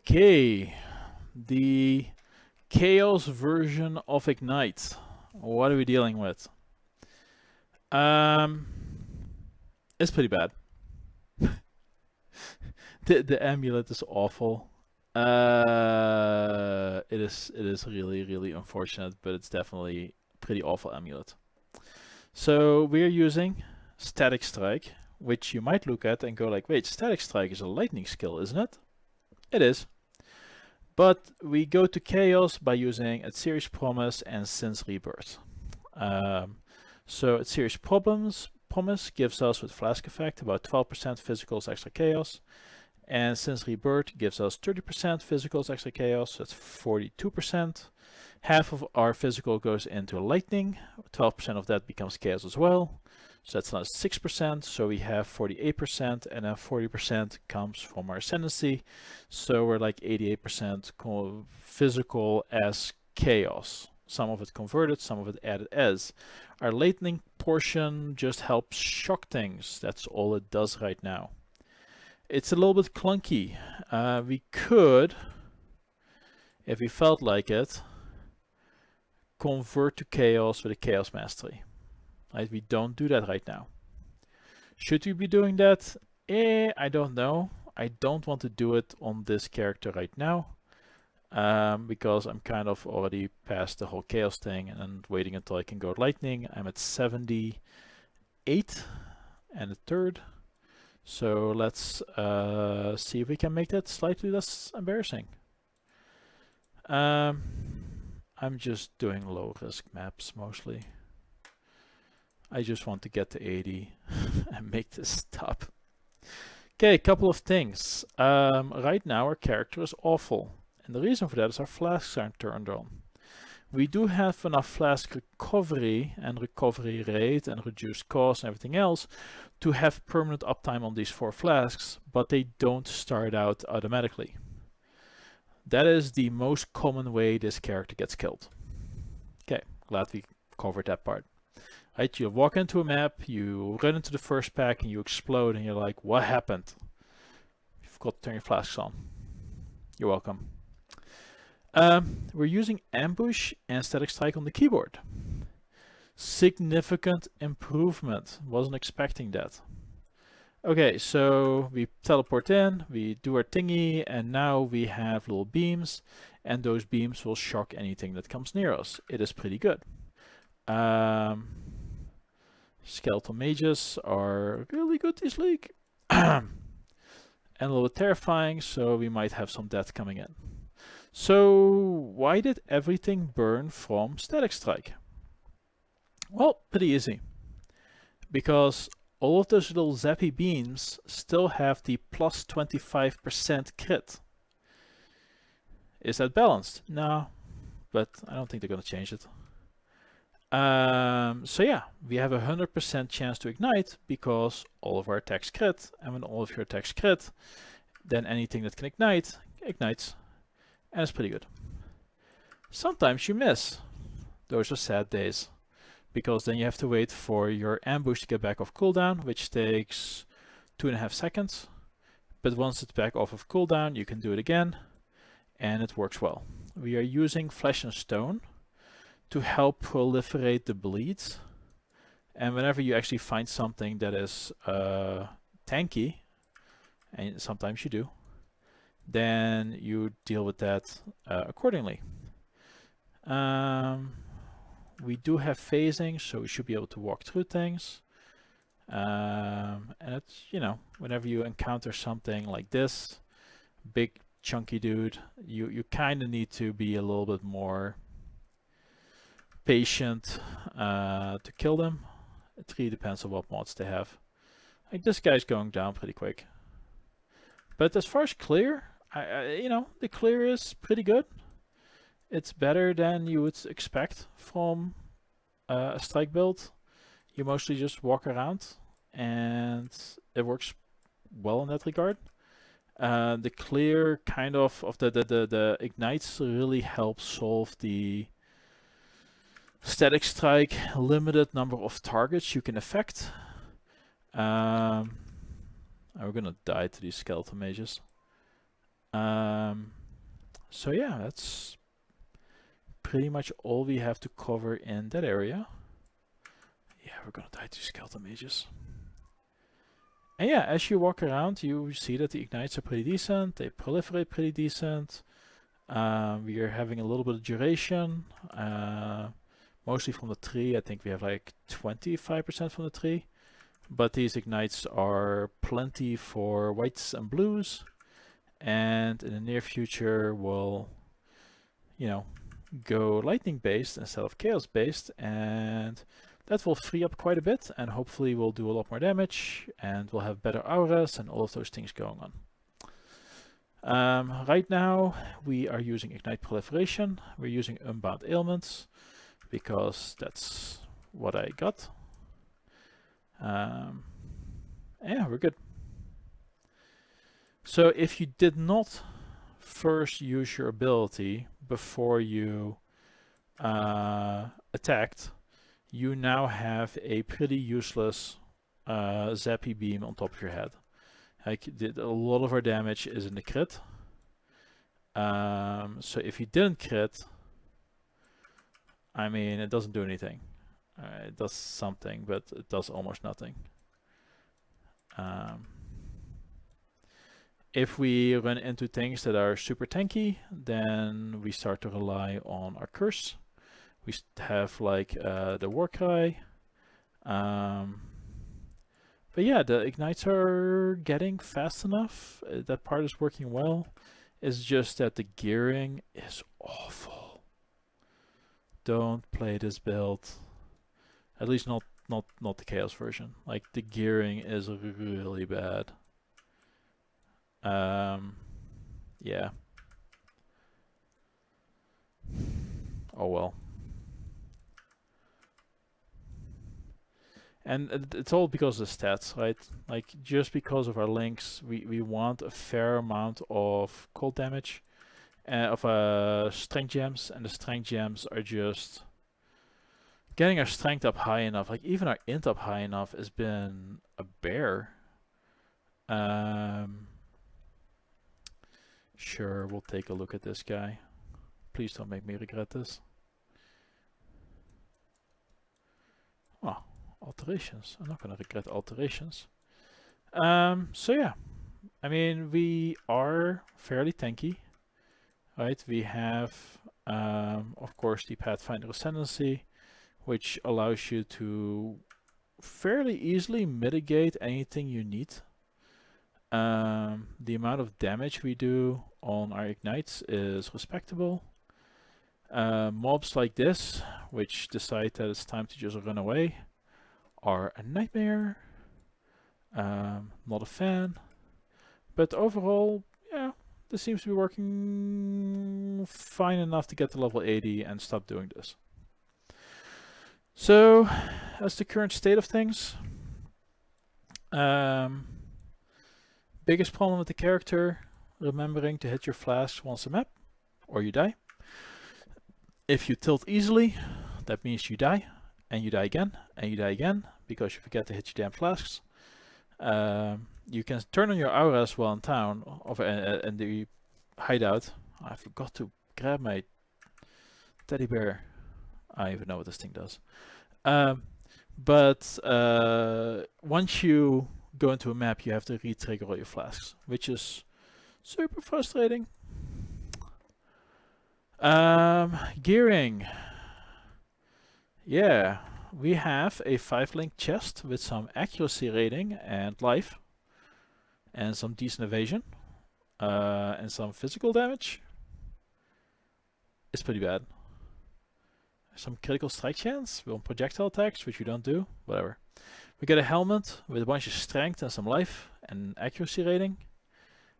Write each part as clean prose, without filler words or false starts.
Okay, the chaos version of Ignite. What are we dealing with? Um, it's pretty bad. The amulet is awful. It is really unfortunate, but it's definitely a pretty awful amulet. So we're using Static Strike, which you might look at and go like, wait, Static Strike is a lightning skill, isn't it? It is. But we go to Chaos by using a Series Promise and Sin's Rebirth. So a Series Promise gives us with Flask Effect about 12% physicals extra Chaos. And Sin's Rebirth gives us 30% physicals extra Chaos, so that's 42%. Half of our physical goes into lightning, 12% of that becomes Chaos as well. So that's now 6%, so we have 48%, and then 40% comes from our Ascendancy. So we're like 88% physical as Chaos. Some of it converted, some of it added as. Our lightning portion just helps shock things. That's all it does right now. It's a little bit clunky. We could, if we felt like it, convert to Chaos with a Chaos Mastery. Right? We don't do that right now. Should we be doing that? I don't know. I don't want to do it on this character right now. Because I'm kind of already past the whole Chaos thing and waiting until I can go Lightning. I'm at 78 and a third. So let's see if we can make that slightly less embarrassing. I'm just doing low risk maps mostly. I just want to get to 80 and make this stop. Okay, a couple of things. Right now our character is awful. And the reason for that is our flasks aren't turned on. We do have enough flask recovery and recovery rate and reduced cost and everything else to have permanent uptime on these 4 flasks, but they don't start out automatically. That is the most common way this character gets killed. Okay, glad we covered that part. Right, you walk into a map, you run into the first pack and you explode and you're like, what happened? You forgot to turn your flasks on. You're welcome. We're using Ambush and Static Strike on the keyboard. Significant improvement. Wasn't expecting that. Okay, so we teleport in, we do our thingy, and now we have little beams, and those beams will shock anything that comes near us. It is pretty good. Skeletal mages are really good this league. And a little bit terrifying, so we might have some death coming in. So why did everything burn from Static Strike? Well, pretty easy. Because all of those little zappy beams still have the plus 25% crit. Is that balanced? No, but I don't think they're going to change it. So yeah, we have a 100% chance to ignite because all of our attacks crit, and when all of your attacks crit, then anything that can ignite, ignites, and it's pretty good. Sometimes you miss. Those are sad days, because then you have to wait for your ambush to get back off cooldown, which takes 2.5 seconds. But once it's back off of cooldown, you can do it again, and it works well. We are using Flesh and Stone to help proliferate the bleeds. And whenever you actually find something that is tanky, and sometimes you do, then you deal with that accordingly. We do have phasing, so we should be able to walk through things. And it's, you know, whenever you encounter something like this, big chunky dude, you kind of need to be a little bit more patient to kill them. It really depends on what mods they have. Like this guy's going down pretty quick. But as far as clear, you know, the clear is pretty good. It's better than you would expect from a strike build. You mostly just walk around and it works well in that regard. The clear kind of the ignites really help solve the Static Strike limited number of targets you can affect. We're gonna die to these skeletal mages. So yeah, that's pretty much all we have to cover in that area. Yeah, we're gonna die to skeleton mages. And yeah, as you walk around, you see that the ignites are pretty decent. They proliferate pretty decent. We are having a little bit of duration, mostly from the tree. I think we have like 25% from the tree. But these ignites are plenty for whites and blues. And in the near future, we'll, you know, go lightning based instead of chaos based. And that will free up quite a bit. And hopefully we'll do a lot more damage. And we'll have better auras and all of those things going on. Right now, we are using Ignite Proliferation. We're using Unbound Ailments because that's what I got. Yeah, we're good. So if you did not first use your ability before you attacked, you now have a pretty useless zappy beam on top of your head. Like, a lot of our damage is in the crit. So if you didn't crit, I mean, it doesn't do anything. It does something, but it does almost nothing. If we run into things that are super tanky, then we start to rely on our curse. We have like the war cry. But yeah, the ignites are getting fast enough. That part is working well. It's just that the gearing is awful. Don't play this build. At least not the chaos version. Like, the gearing is really bad. Yeah. Oh well. And it's all because of the stats, right? Like, just because of our links, we want a fair amount of cold damage, of strength gems, and the strength gems are just getting our strength up high enough. Like, even our int up high enough has been a bear. Sure, we'll take a look at this guy. Please don't make me regret this. Oh, alterations. I'm not gonna regret alterations. So yeah, I mean, we are fairly tanky, right? We have, of course, the Pathfinder Ascendancy, which allows you to fairly easily mitigate anything you need. The amount of damage we do on our ignites is respectable. Mobs like this, which decide that it's time to just run away, are a nightmare. Not a fan. But overall, yeah, this seems to be working fine enough to get to level 80 and stop doing this. So, that's the current state of things. Biggest problem with the character, remembering to hit your flasks once a map, or you die. If you tilt easily, that means you die, and you die again, and you die again, because you forget to hit your damn flasks. You can turn on your auras while in town, and the hideout. I forgot to grab my teddy bear. I don't even know what this thing does. But once you go into a map, you have to re-trigger all your flasks, which is super frustrating. Gearing. Yeah, we have a 5-link chest with some accuracy rating and life, and some decent evasion, and some physical damage. It's pretty bad. Some critical strike chance on projectile attacks, which we don't do. Whatever. We get a helmet with a bunch of strength and some life and accuracy rating.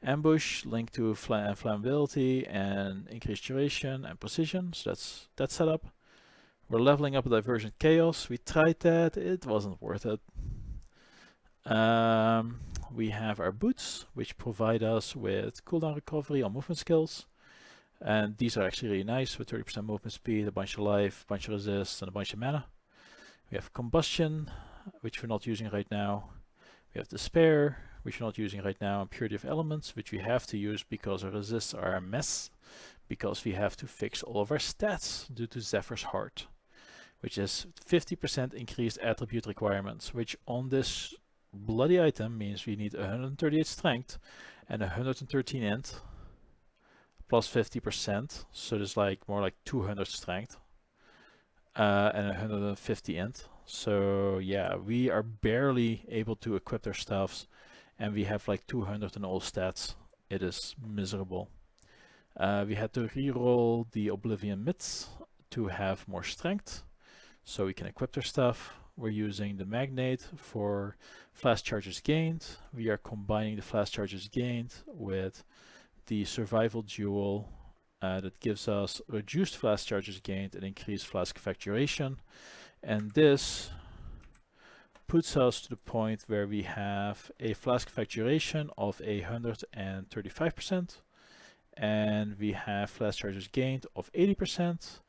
Ambush linked to flammability and increased duration and precision. So that's set up. We're leveling up Divergent Chaos. We tried that. It wasn't worth it. We have our boots, which provide us with cooldown recovery on movement skills. And these are actually really nice with 30% movement speed, a bunch of life, a bunch of resist, and a bunch of mana. We have Combustion, which we're not using right now. We have Despair, which we're not using right now, and Purity of Elements, which we have to use because our resists are a mess, because we have to fix all of our stats due to Zephyr's Heart, which is 50% increased attribute requirements, which on this bloody item means we need 138 strength and 113 int plus 50%, so there's like more like 200 strength and 150 int. So yeah, we are barely able to equip our stuffs, and we have like 200 in all stats. It is miserable. We had to reroll the Oblivion Myths to have more strength, so we can equip our stuff. We're using the Magnate for flash charges gained. We are combining the flash charges gained with the Survival Jewel that gives us reduced flash charges gained and increased flask effect duration. And this puts us to the point where we have a flask effect duration of 135%, and we have flash charges gained of 80%.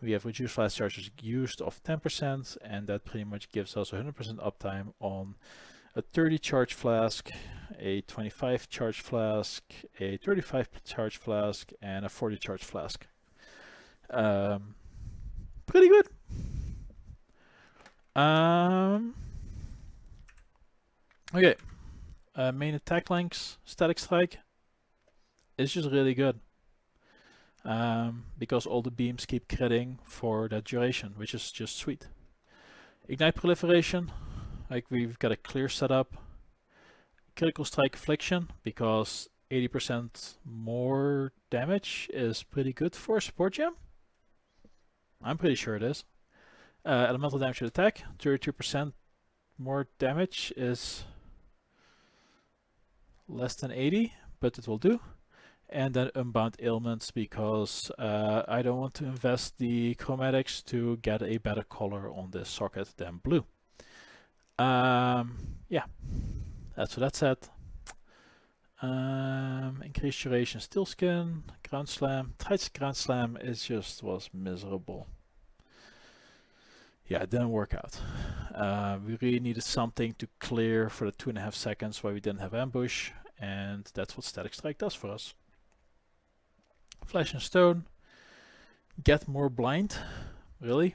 We have reduced flash charges used of 10%, and that pretty much gives us 100% uptime on a 30 charge flask, a 25 charge flask, a 35 charge flask, and a 40 charge flask. Pretty good. Okay, main attack lengths, Static Strike is just really good. Because all the beams keep critting for that duration, which is just sweet. Ignite Proliferation, like we've got a clear setup. Critical Strike Affliction, because 80% more damage is pretty good for a support gem. I'm pretty sure it is. Elemental damage to attack, 32% more damage is less than 80, but it will do. And then Unbound Ailments, because I don't want to invest the chromatics to get a better color on this socket than blue. Yeah, that's what that said. Increased duration, Steel Skin, Ground Slam. Tides Ground Slam was miserable. Yeah, it didn't work out. We really needed something to clear for the 2.5 seconds while we didn't have ambush, and that's what Static Strike does for us. Flesh and Stone, get more blind, really.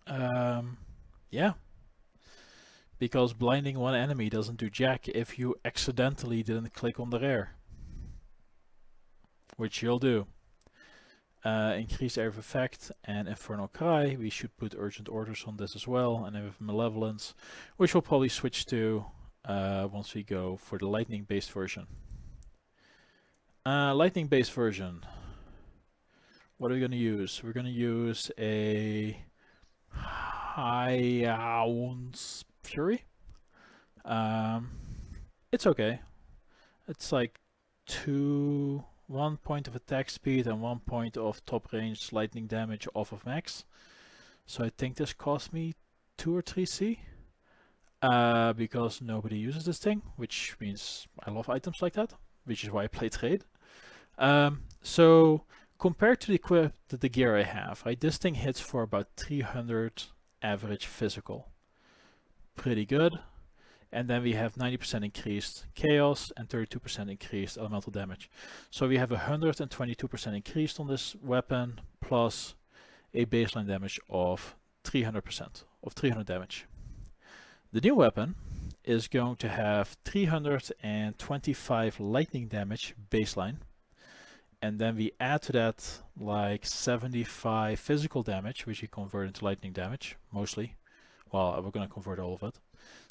Yeah, because blinding one enemy doesn't do jack if you accidentally didn't click on the rare, which you'll do. Increased area of effect and Infernal Cry. We should put Urgent Orders on this as well, and then with Malevolence, which we'll probably switch to once we go for the lightning based version. Lightning based version. What are we going to use? We're going to use a High Ounce Fury. It's okay. It's like 1 point of attack speed and 1 point of top range lightning damage off of max. So I think this cost me 2 or 3 C. Because nobody uses this thing, which means I love items like that, which is why I play trade. So compared to the gear I have, right, this thing hits for about 300 average physical. Pretty good. And then we have 90% increased chaos and 32% increased elemental damage. So we have 122% increased on this weapon, plus a baseline damage of 300% of 300 damage. The new weapon is going to have 325 lightning damage baseline, and then we add to that like 75 physical damage, which we convert into lightning damage mostly. Well, we're going to convert all of it.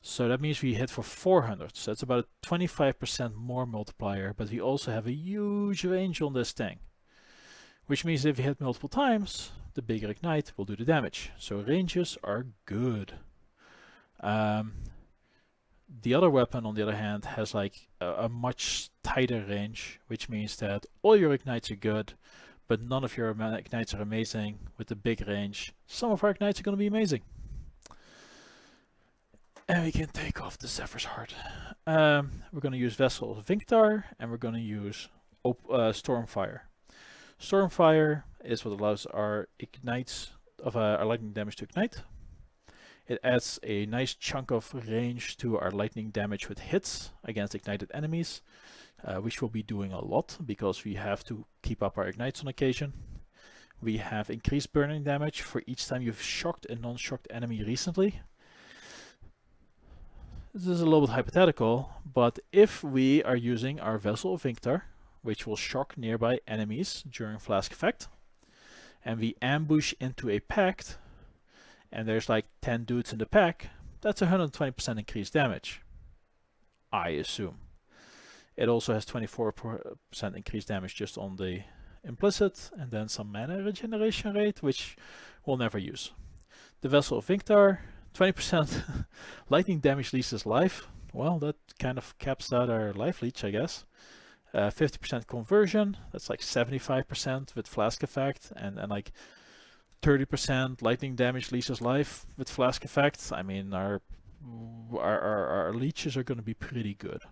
So that means we hit for 400. So that's about a 25% more multiplier, but we also have a huge range on this thing, which means if we hit multiple times, the bigger ignite will do the damage. So ranges are good. The other weapon, on the other hand, has like a much tighter range, which means that all your ignites are good, but none of your ignites are amazing. With the big range, some of our ignites are going to be amazing. And we can take off the Zephyr's Heart. We're going to use Vessel of Vinctar, and we're going to use Stormfire. Stormfire is what allows our ignites of our lightning damage to ignite. It adds a nice chunk of range to our lightning damage with hits against ignited enemies, which we'll be doing a lot because we have to keep up our ignites on occasion. We have increased burning damage for each time you've shocked a non-shocked enemy recently. This is a little bit hypothetical, but if we are using our Vessel of Victor, which will shock nearby enemies during Flask Effect, and we ambush into a pact, and there's like 10 dudes in the pack, that's 120% increased damage, I assume. It also has 24% increased damage just on the implicit, and then some mana regeneration rate, which we'll never use. The Vessel of Victor, 20% lightning damage leases life. Well, that kind of caps out our life leech, I guess. 50% conversion, that's like 75% with Flask Effect, and like 30% lightning damage leases life with Flask Effect. I mean, our leeches are going to be pretty good.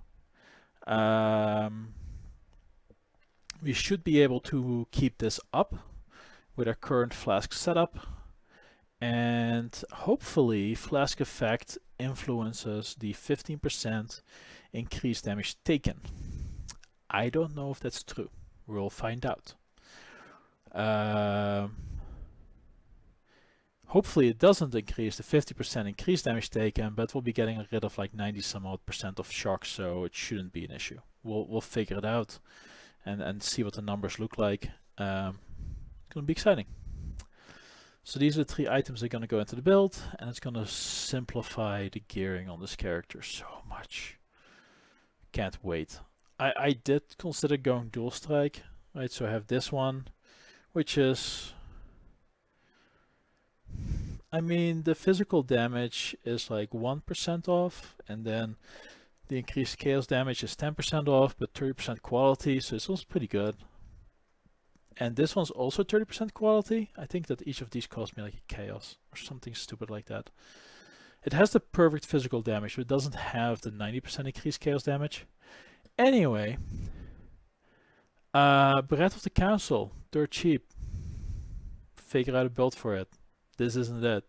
We should be able to keep this up with our current Flask setup, and hopefully Flask Effect influences the 15% increased damage taken. I don't know if that's true. We'll find out. Hopefully it doesn't increase the 50% increased damage taken, but we'll be getting rid of like 90 some odd percent of shock, so it shouldn't be an issue. We'll figure it out and see what the numbers look like. It's gonna be exciting. So these are the 3 items that are gonna go into the build, and it's gonna simplify the gearing on this character so much. Can't wait. I did consider going dual strike, right? So I have this one, which is, I mean, the physical damage is like 1% off, and then the increased chaos damage is 10% off, but 30% quality, so it's also pretty good. And this one's also 30% quality. I think that each of these cost me like a chaos or something stupid like that. It has the perfect physical damage, but it doesn't have the 90% increased chaos damage. Anyway, Breath of the Council, dirt cheap. Figure out a build for it. This isn't it.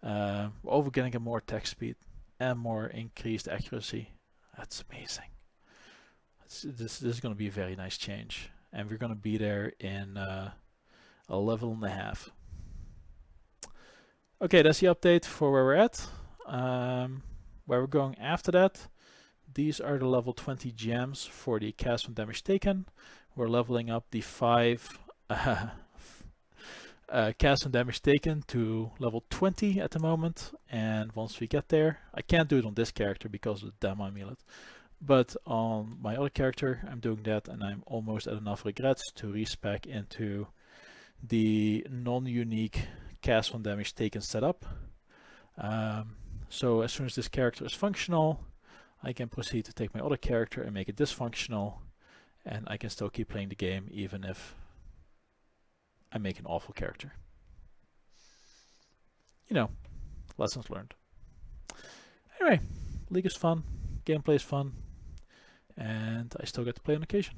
We're getting a more attack speed and more increased accuracy. That's amazing. This is going to be a very nice change, and we're going to be there in a level and a half. Okay, that's the update for where we're at. Where we're going after that, these are the level 20 gems for the cast from damage taken. We're leveling up the 5 cast from damage taken to level 20 at the moment, and once we get there, I can't do it on this character because of the demo amulet, but on my other character I'm doing that, and I'm almost at enough regrets to respec into the non-unique cast from damage taken setup. So as soon as this character is functional, I can proceed to take my other character and make it dysfunctional, and I can still keep playing the game even if I make an awful character. You know, lessons learned. Anyway, League is fun, gameplay is fun, and I still get to play on occasion.